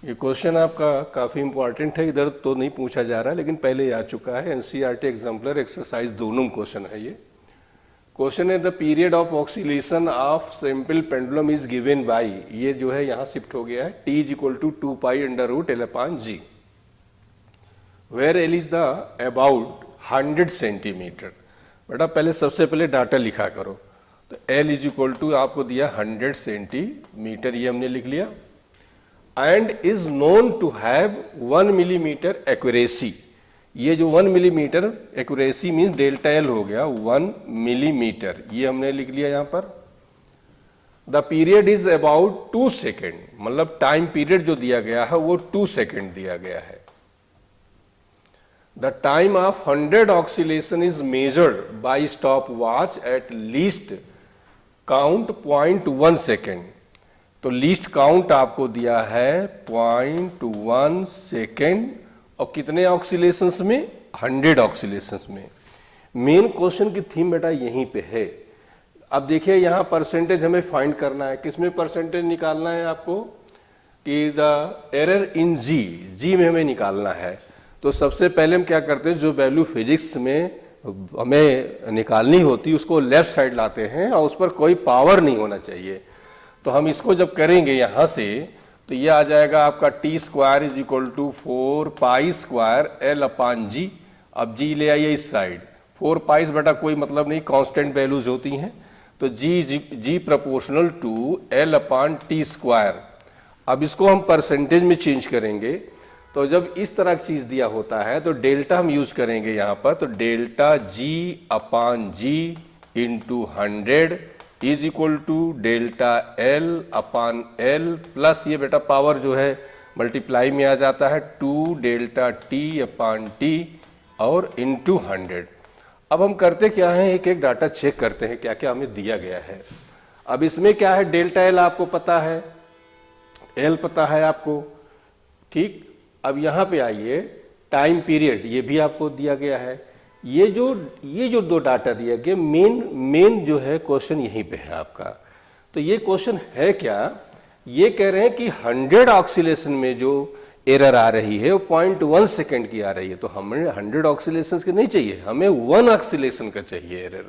ये क्वेश्चन आपका काफ़ी इंपॉर्टेंट है, इधर तो नहीं पूछा जा रहा है लेकिन पहले ही आ चुका है। एनसीईआरटी एग्जाम्पलर एक्सरसाइज दोनों क्वेश्चन है ये। क्वेश्चन है the period of oscillation of simple pendulum is given by, ये जो है यहाँ शिफ्ट हो गया है, T is equal to 2π√L/G, where L is the about 100 centimetre. बेटा पहले सबसे पहले डाटा लिखा करो, तो एल इज इक्वल टू आपको दिया 100 सेंटीमीटर, ये हमने लिख लिया, and is known to have 1 millimetre accuracy. ये जो 1 millimetre accuracy means delta L हो गया 1 मिलीमीटर, ये हमने लिख लिया यहां पर। The period is about 2 second, मतलब टाइम पीरियड जो दिया गया है वो 2 सेकेंड दिया गया है। The time of 100 oscillation is measured by stop watch at least count 0.1 second. तो लीस्ट काउंट आपको दिया है 0.1 सेकेंड, और कितने ऑक्सीलेशंस में? 100 ऑक्सीलेशंस में। मेन क्वेश्चन की थीम बेटा यहीं पे है। अब देखिए यहाँ परसेंटेज हमें फाइंड करना है, किसमें परसेंटेज निकालना है आपको? कि द एरर इन जी में हमें निकालना है। तो सबसे पहले हम क्या करते हैं, जो वैल्यू फिजिक्स में हमें निकालनी होती है उसको लेफ्ट साइड लाते हैं और उस पर कोई पावर नहीं होना चाहिए। तो हम इसको जब करेंगे यहाँ से तो ये आ जाएगा आपका t² is equal to 4π² L/G। अब G ले आइए इस साइड, 4π बेटा कोई मतलब नहीं, कांस्टेंट वैल्यूज होती हैं, तो G प्रोपोर्शनल टू L/T²। अब इसको हम परसेंटेज में चेंज करेंगे, तो जब इस तरह की चीज दिया होता है तो डेल्टा हम यूज करेंगे यहाँ पर, तो delta G/G into 100 is equal to delta L/L plus ये बेटा पावर जो है मल्टीप्लाई में आ जाता है 2 डेल्टा T/T और इंटू 100। अब हम करते क्या है, एक एक डाटा चेक करते हैं क्या क्या हमें दिया गया है। अब इसमें क्या है, डेल्टा L आपको पता है, L पता है आपको, ठीक। अब यहाँ पे आइए, टाइम पीरियड ये भी आपको दिया गया है। ये जो दो डाटा दिया गया, मेन जो है क्वेश्चन यहीं पे है आपका। तो ये क्वेश्चन है क्या, ये कह रहे हैं कि 100 ऑक्सीलेशन में जो एरर आ रही है वो 0.1 सेकेंड की आ रही है। तो हमें 100 ऑक्सीलेशन की नहीं चाहिए, हमें 1 ऑक्सीलेशन का चाहिए एरर।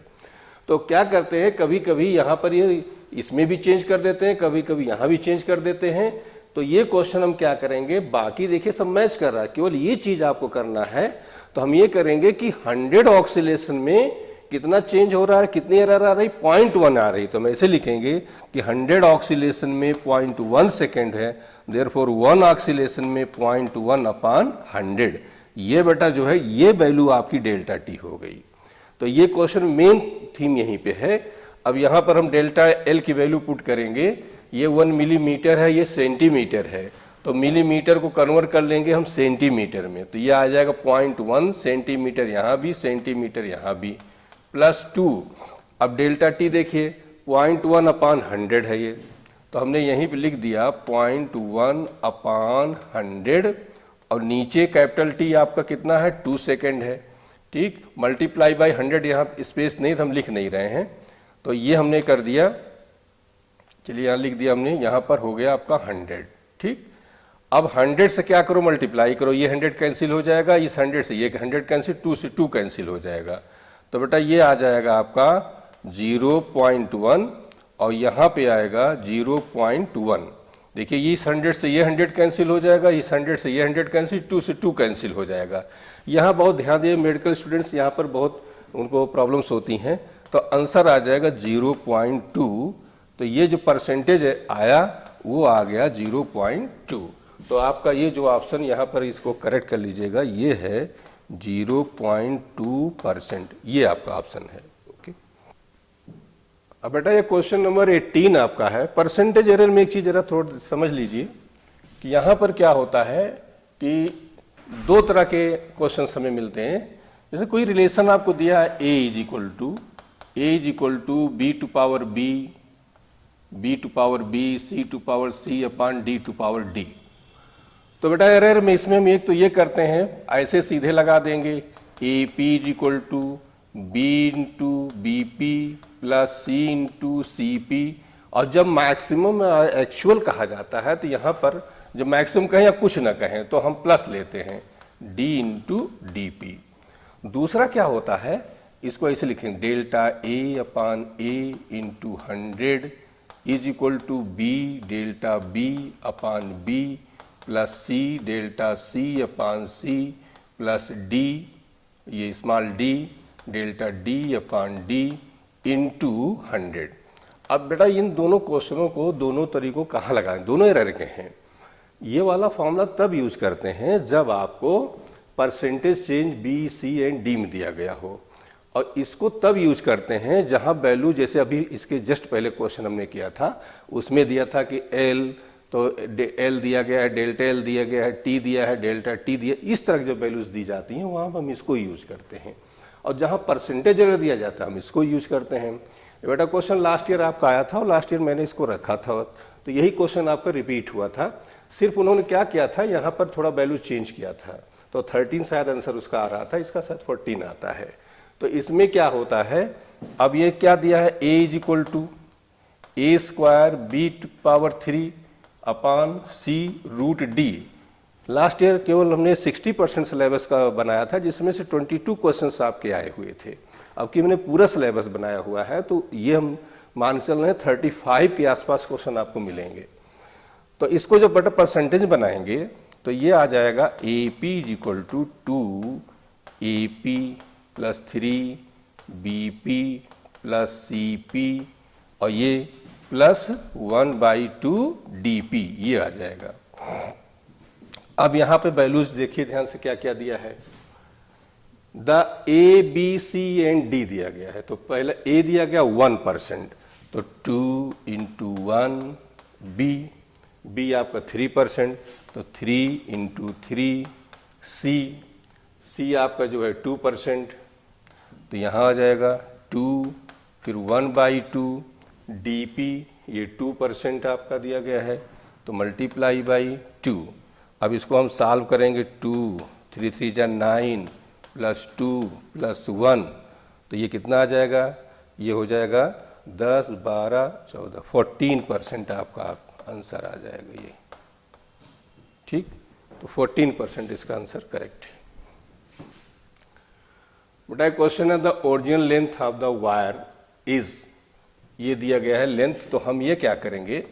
तो क्या करते हैं, कभी कभी यहाँ पर ये इसमें भी चेंज कर देते हैं, कभी कभी यहाँ भी चेंज कर देते हैं। तो ये क्वेश्चन हम क्या करेंगे, बाकी देखिए सब मैच कर रहा है, केवल ये चीज आपको करना है। तो हम ये करेंगे कि 100 ऑक्सीलेशन में कितना चेंज हो रहा है, कितनी एरर आ रही, 0.1 आ रही। तो हम ऐसे लिखेंगे कि 100 ऑक्सीलेशन में 0.1 सेकेंड है, देयरफॉर 1 ऑक्सीलेशन में 0.1/100। ये बेटा जो है ये वैल्यू आपकी डेल्टा टी हो गई। तो ये क्वेश्चन मेन थीम यहीं पे है। अब यहाँ पर हम डेल्टा एल की वैल्यू पुट करेंगे, ये 1 मिलीमीटर है, ये सेंटीमीटर है, तो मिलीमीटर को कन्वर्ट कर लेंगे हम सेंटीमीटर में, तो ये आ जाएगा 0.1 सेंटीमीटर, यहाँ भी सेंटीमीटर, यहाँ भी, प्लस 2। अब डेल्टा टी देखिए 0.1/100 है ये, तो हमने यहीं पे लिख दिया 0.1/100, और नीचे कैपिटल टी आपका कितना है, 2 सेकेंड है, ठीक। मल्टीप्लाई बाई 100, यहाँ स्पेस नहीं तो हम लिख नहीं रहे हैं, तो ये हमने कर दिया। चलिए यहाँ लिख दिया हमने, यहाँ पर हो गया आपका 100, ठीक। अब 100 से क्या करो, मल्टीप्लाई करो, ये 100 कैंसिल हो जाएगा, इस 100 से ये 100 कैंसिल, 2 से 2 कैंसिल हो जाएगा। तो बेटा ये आ जाएगा आपका 0.1, और यहाँ पे आएगा 0.1। देखिए ये इस 100 से ये 100 कैंसिल हो जाएगा, इस 100 से ये 100 कैंसिल, 2 से 2 कैंसिल हो जाएगा। यहाँ बहुत ध्यान दिए, मेडिकल स्टूडेंट्स यहाँ पर बहुत उनको प्रॉब्लम्स होती हैं। तो आंसर आ जाएगा 0.2। तो ये जो परसेंटेज आया वो आ गया 0.2। तो आपका ये जो ऑप्शन यहाँ पर इसको करेक्ट कर लीजिएगा, ये है 0.2%, ये आपका ऑप्शन है। ओके। अब बेटा ये क्वेश्चन नंबर 18 आपका है। परसेंटेज एरर में एक चीज जरा थोड़ा समझ लीजिए कि यहाँ पर क्या होता है कि दो तरह के क्वेश्चन हमें मिलते हैं। जैसे कोई रिलेशन आपको दिया है, a is equal to b to power b, b to power b, c to power c upon d to power d। तो बेटा एरर में इसमें हम एक तो ये करते हैं, ऐसे सीधे लगा देंगे, A P is equal to B into B P plus C into C P, और जब मैक्सिमम एक्चुअल कहा जाता है तो यहाँ पर जब मैक्सिमम कहें या कुछ ना कहें तो हम प्लस लेते हैं d इंटू डी पी। दूसरा क्या होता है, इसको ऐसे लिखेंगे delta A upon A into 100 is equal to B delta B upon B plus C delta C upon C plus D, ये small D delta D upon D into 100। अब बेटा इन दोनों क्वेश्चनों को दोनों तरीकों कहाँ लगाएं, दोनों एरर के हैं। ये वाला फॉर्मूला तब यूज करते हैं जब आपको percentage change B C and D में दिया गया हो, और इसको तब यूज करते हैं जहां वैल्यू, जैसे अभी इसके जस्ट पहले क्वेश्चन हमने किया था उसमें दिया था कि एल, तो एल दिया गया है, डेल्टा एल दिया गया है, टी दिया है, डेल्टा टी दिया, इस तरह जब वैल्यूज दी जाती हैं वहां हम इसको यूज करते हैं। और जहां परसेंटेज एरर दिया जाता है हम इसको यूज करते हैं। बेटा क्वेश्चन लास्ट ईयर आपका आया था और लास्ट ईयर मैंने इसको रखा था, तो यही क्वेश्चन आपका रिपीट हुआ था, सिर्फ उन्होंने क्या किया था यहाँ पर थोड़ा वैल्यू चेंज किया था, तो 13 शायद आंसर उसका आ रहा था, इसका शायद 14 आता है। तो इसमें क्या होता है, अब ये क्या दिया है, a is equal to A square B power 3 upon C root D. Last year केवल हमने 60% सिलेबस का बनाया था, जिसमें से 22 क्वेश्चंस आपके आए हुए थे। अब कि मैंने पूरा सिलेबस बनाया हुआ है, तो ये हम मान चल रहे हैं 35 के आसपास क्वेश्चन आपको मिलेंगे। तो इसको जब बेटा परसेंटेज बनाएंगे तो ये आ जाएगा A P is equal to 2 A P plus 3 B P plus C P और ये प्लस 1/2 डी पी, ये आ जाएगा। अब यहाँ पे वैल्यूज देखिए ध्यान से क्या क्या दिया है, the A B C and D दिया गया है। तो पहले ए दिया गया 1%, तो 2 इंटू 1 बी, बी आपका 3%, तो 3 इंटू 3 सी, सी आपका जो है 2%, तो यहाँ आ जाएगा 2, फिर 1/2 डी पी, ये 2% आपका दिया गया है, तो मल्टीप्लाई बाई 2। अब इसको हम सॉल्व करेंगे, 2 3 3 जा 9 प्लस 2 प्लस 1, तो ये कितना आ जाएगा, ये हो जाएगा 10 12 14 14% आपका आंसर आ जाएगा ये, ठीक। तो 14% इसका आंसर करेक्ट है। बेटा क्वेश्चन है the original length of the wire is, ये दिया गया है लेंथ, तो हम ये क्या करेंगे,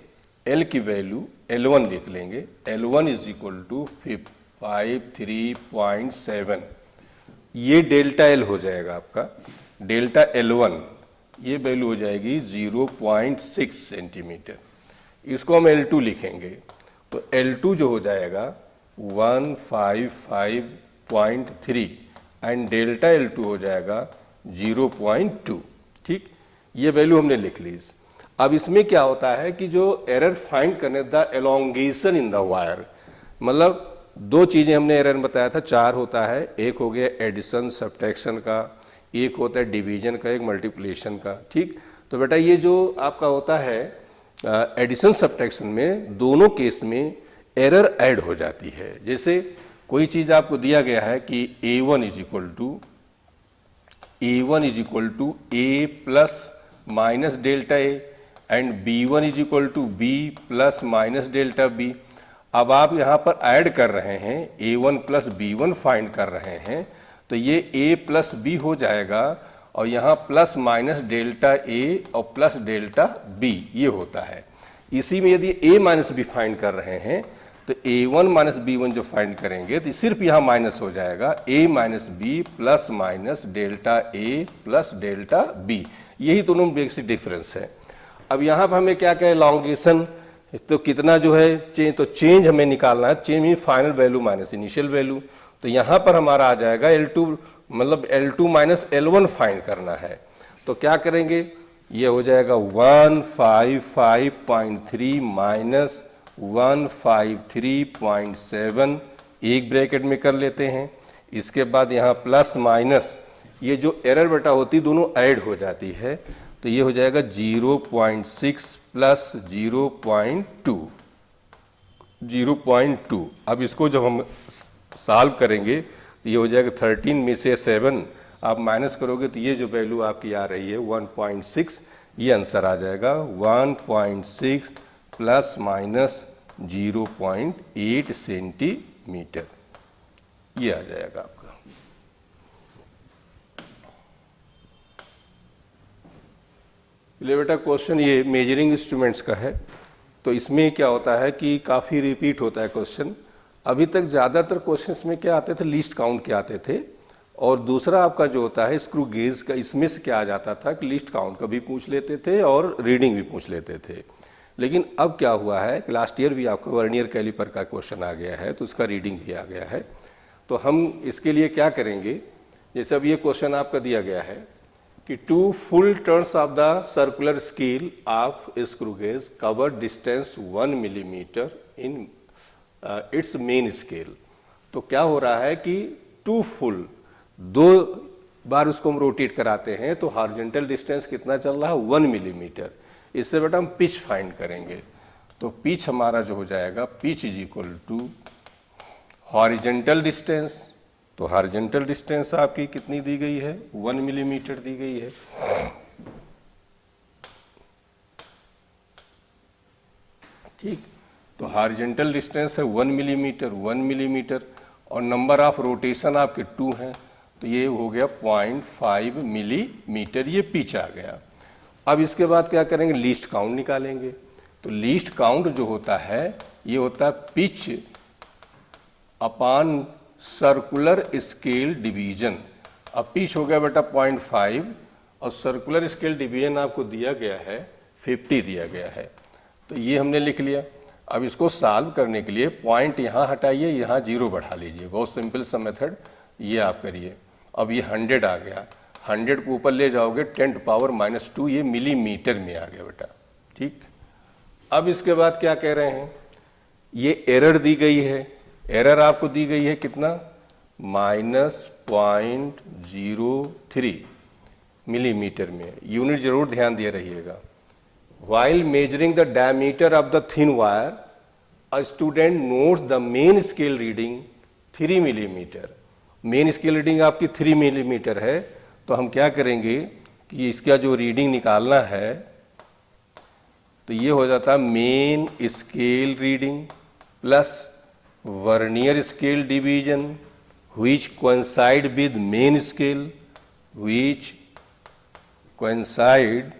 L की वैल्यू L1 लिख लेंगे, L1 इज इक्वल टू 53.7, ये डेल्टा L हो जाएगा आपका, डेल्टा L1 ये वैल्यू हो जाएगी 0.6 सेंटीमीटर। इसको हम L2 लिखेंगे, तो L2 जो हो जाएगा 155.3 एंड डेल्टा L2 हो जाएगा 0.2, ठीक। ये वैल्यू हमने लिख ली। अब इसमें क्या होता है कि जो एरर फाइंड करने, the elongation in the wire, मतलब दो चीजें हमने एरर में बताया था, 4 होता है, एक हो गया एडिशन सब्ट्रैक्शन का, एक होता है डिवीजन का, एक मल्टीप्लिकेशन का, ठीक। तो बेटा ये जो आपका होता है एडिशन सब्ट्रैक्शन में, दोनों केस में एरर ऐड हो जाती है। जैसे कोई चीज आपको दिया गया है कि A1 is equal to A plus minus delta A and B1 is equal to B plus minus delta B। अब आप यहाँ पर ऐड कर रहे हैं, A1 प्लस B1 फाइंड कर रहे हैं, तो ये A प्लस B हो जाएगा और यहाँ प्लस माइनस डेल्टा A और प्लस डेल्टा B ये होता है। इसी में यदि A माइनस B फाइंड कर रहे हैं तो A1 माइनस B1 जो फाइंड करेंगे तो सिर्फ यहाँ माइनस हो जाएगा, A minus B plus minus delta A plus delta B, यही दोनों बेसिक डिफरेंस है। अब यहाँ पर हमें क्या क्या एलोंगेशन, तो कितना जो है चेंज, तो चेंज हमें निकालना है, change mean final value minus initial value, तो यहाँ पर हमारा आ जाएगा L2, मतलब L2 माइनस L1 फाइंड करना है। तो क्या करेंगे, ये हो जाएगा 155.3 माइनस 153.7, एक ब्रैकेट में कर लेते हैं। इसके बाद यहाँ प्लस माइनस, ये जो एरर बेटा होती दोनों ऐड हो जाती है, तो ये हो जाएगा 0.6 प्लस 0.2। अब इसको जब हम सॉल्व करेंगे तो ये हो जाएगा 13 में से 7 आप माइनस करोगे तो ये जो वैल्यू आपकी आ रही है 1.6, ये आंसर आ जाएगा 1.6 प्लस माइनस 0.8 सेंटीमीटर, ये आ जाएगा आपका। चलिए बेटा, क्वेश्चन ये मेजरिंग इंस्ट्रूमेंट्स का है। तो इसमें क्या होता है कि काफ़ी रिपीट होता है क्वेश्चन। अभी तक ज़्यादातर क्वेश्चंस में क्या आते थे, लीस्ट काउंट के आते थे, और दूसरा आपका जो होता है स्क्रू गेज का, इसमें से क्या आ जाता था कि लीस्ट काउंट का भी पूछ लेते थे और रीडिंग भी पूछ लेते थे। लेकिन अब क्या हुआ है, लास्ट ईयर भी आपका वर्नियर कैलिपर का क्वेश्चन आ गया है, तो उसका रीडिंग भी आ गया है। तो हम इसके लिए क्या करेंगे, जैसे अब ये क्वेश्चन आपका दिया गया है कि 2 full turns of the circular scale of screw gauge cover distance 1 millimeter in its main scale। तो क्या हो रहा है कि 2 full, 2 बार उसको हम रोटेट कराते हैं तो हॉरिजॉन्टल डिस्टेंस कितना चल रहा है, 1 मिलीमीटर। इससे बेटा हम पिच फाइंड करेंगे। तो पिच हमारा जो हो जाएगा, pitch is equal to horizontal distance. तो हॉरिजॉन्टल डिस्टेंस आपकी कितनी दी गई है, 1 मिलीमीटर दी गई है। ठीक, तो हॉरिजॉन्टल डिस्टेंस है 1 मिलीमीटर, 1 मिलीमीटर, और नंबर ऑफ रोटेशन आपके 2 हैं, तो ये हो गया 0.5 मिलीमीटर, ये पिच आ गया। अब इसके बाद क्या करेंगे, लीस्ट काउंट निकालेंगे। तो लीस्ट काउंट जो होता है ये होता है pitch upon circular scale division. अब पिच हो गया बेटा 0.5 और सर्कुलर स्केल डिवीजन आपको दिया गया है 50 दिया गया है। तो ये हमने लिख लिया। अब इसको सॉल्व करने के लिए पॉइंट यहाँ हटाइए, यहाँ 0 बढ़ा लीजिए, बहुत सिंपल सा मेथड ये आप करिए। अब ये 100 आ गया, 100 को ऊपर ले जाओगे 10⁻⁻², ये मिलीमीटर में आ गया बेटा। ठीक, अब इसके बाद क्या कह रहे हैं, ये एरर दी गई है, एरर आपको दी गई है कितना, -0.03 मिलीमीटर में। यूनिट जरूर ध्यान दिए रहिएगा। While measuring the diameter of the thin wire, a student notes the main scale reading 3 millimetre. Main scale reading आपकी 3 मिलीमीटर है। तो हम क्या करेंगे कि इसका जो रीडिंग निकालना है, तो ये हो जाता है main scale reading plus vernier scale division which coincide with main scale, which coincide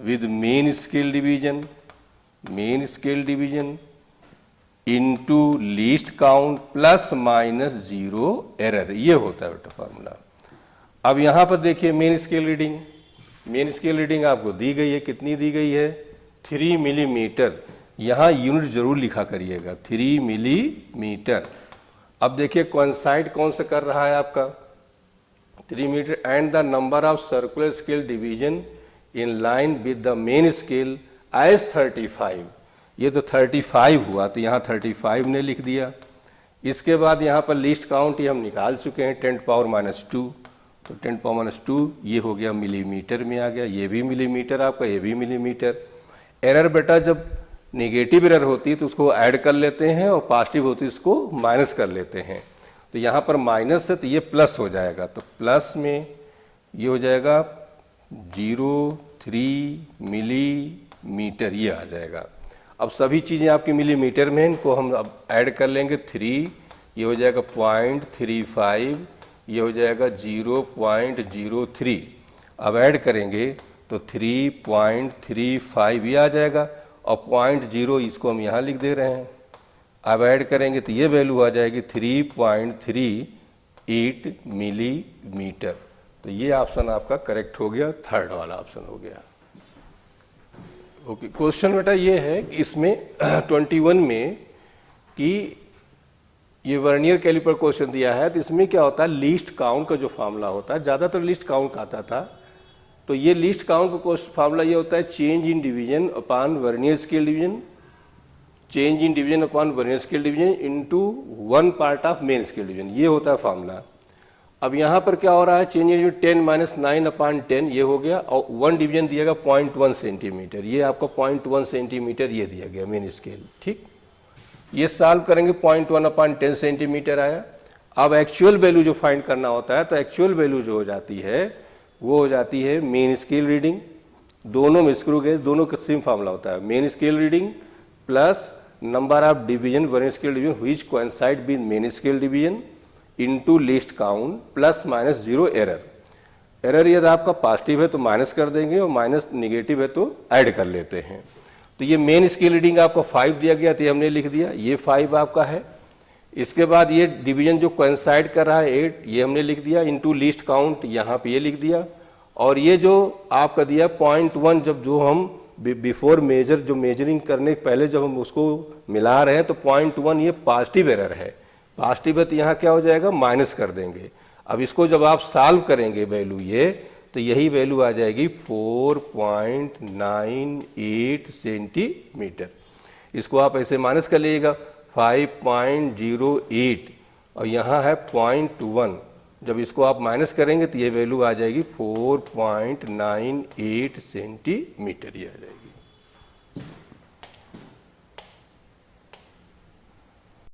with main scale division into least count plus minus 0 error, ये होता है बेटा फार्मूला। अब यहाँ पर देखिए मेन स्केल रीडिंग आपको दी गई है, कितनी दी गई है, 3 मिलीमीटर। यहाँ यूनिट जरूर लिखा करिएगा, 3 मिलीमीटर। अब देखिए कोइंसाइड कौन सा कर रहा है आपका, 3 metre, and the number of circular scale division in line with the main scale as 35। ये तो 35 हुआ, तो यहाँ 35 ने लिख दिया। इसके बाद यहाँ पर लिस्ट काउंट ये हम निकाल चुके हैं 10⁻², तो 10⁻² ये हो गया मिलीमीटर में आ गया। ये भी मिलीमीटर आपका, ये भी मिलीमीटर। एरर बेटा जब नेगेटिव एरर होती है तो उसको ऐड कर लेते हैं, और पॉजिटिव होती है उसको माइनस कर लेते हैं। तो यहाँ पर माइनस है तो ये प्लस हो जाएगा, तो प्लस में ये हो जाएगा 0.3 मिलीमीटर, ये आ जाएगा। अब सभी चीज़ें आपकी मिलीमीटर में, इनको हम अब ऐड कर लेंगे। 3 ये हो जाएगा 0.35, ये हो जाएगा 0.03। अब ऐड करेंगे तो 3.35 ये आ जाएगा, और 0.0 इसको हम यहाँ लिख दे रहे हैं। अब ऐड करेंगे तो ये वैल्यू आ जाएगी 3.38 मिलीमीटर। तो ये ऑप्शन आपका करेक्ट हो गया, थर्ड वाला ऑप्शन हो गया। ओके, क्वेश्चन बेटा ये है कि इसमें 21 में कि ये वर्नियर कैलिपर क्वेश्चन दिया है, तो इसमें क्या होता है, लीस्ट काउंट का जो फार्मूला होता है, ज़्यादातर लीस्ट काउंट का आता था। तो ये लीस्ट काउंट का फार्मूला ये होता है change in division upon vernier scale division, change in division upon vernier scale division into 1 part of main scale division, ये होता है फार्मूला। अब यहाँ पर क्या हो रहा है, चेंज इन 10⁻9/10 ये हो गया, और 1 डिवीजन दिया गया 0.1 सेंटीमीटर, ये आपका 0.1 सेंटीमीटर ये दिया गया मेन स्केल। ठीक, ये सॉल्व करेंगे 0.1/10 सेंटीमीटर आया। अब एक्चुअल वैल्यू जो फाइंड करना होता है, तो एक्चुअल वैल्यू जो हो जाती है वो हो जाती है मेन स्केल रीडिंग दोनों में स्क्रू गेज दोनों का सेम फार्मूला होता है, main scale reading plus number of division one scale division which coincide with main scale division into least count plus minus zero error. Error यदि आपका positive है तो माइनस कर देंगे और माइनस निगेटिव है तो ऐड कर लेते हैं। तो ये मेन स्केल रीडिंग आपको 5 दिया गया तो ये हमने लिख दिया, ये 5 आपका है। इसके बाद ये डिवीजन जो कोइंसाइड कर रहा है 8, ये हमने लिख दिया इनटू लीस्ट काउंट, यहाँ पे ये लिख दिया। और ये जो आपका दिया 0.1, जब जो हम बिफोर मेजर जो मेजरिंग करने पहले जब हम उसको मिला रहे हैं तो 0.1 ये पॉजिटिव एरर है, पॉजिटिव है तो यहाँ क्या हो जाएगा माइनस कर देंगे। अब इसको जब आप सॉल्व करेंगे वैल्यू ये, तो यही वैल्यू आ जाएगी 4.98 सेंटीमीटर। इसको आप ऐसे माइनस कर लीजिएगा 5.08 और यहाँ है 0.1, जब इसको आप माइनस करेंगे तो ये वैल्यू आ जाएगी 4.98 सेंटीमीटर ये आ जाएगी।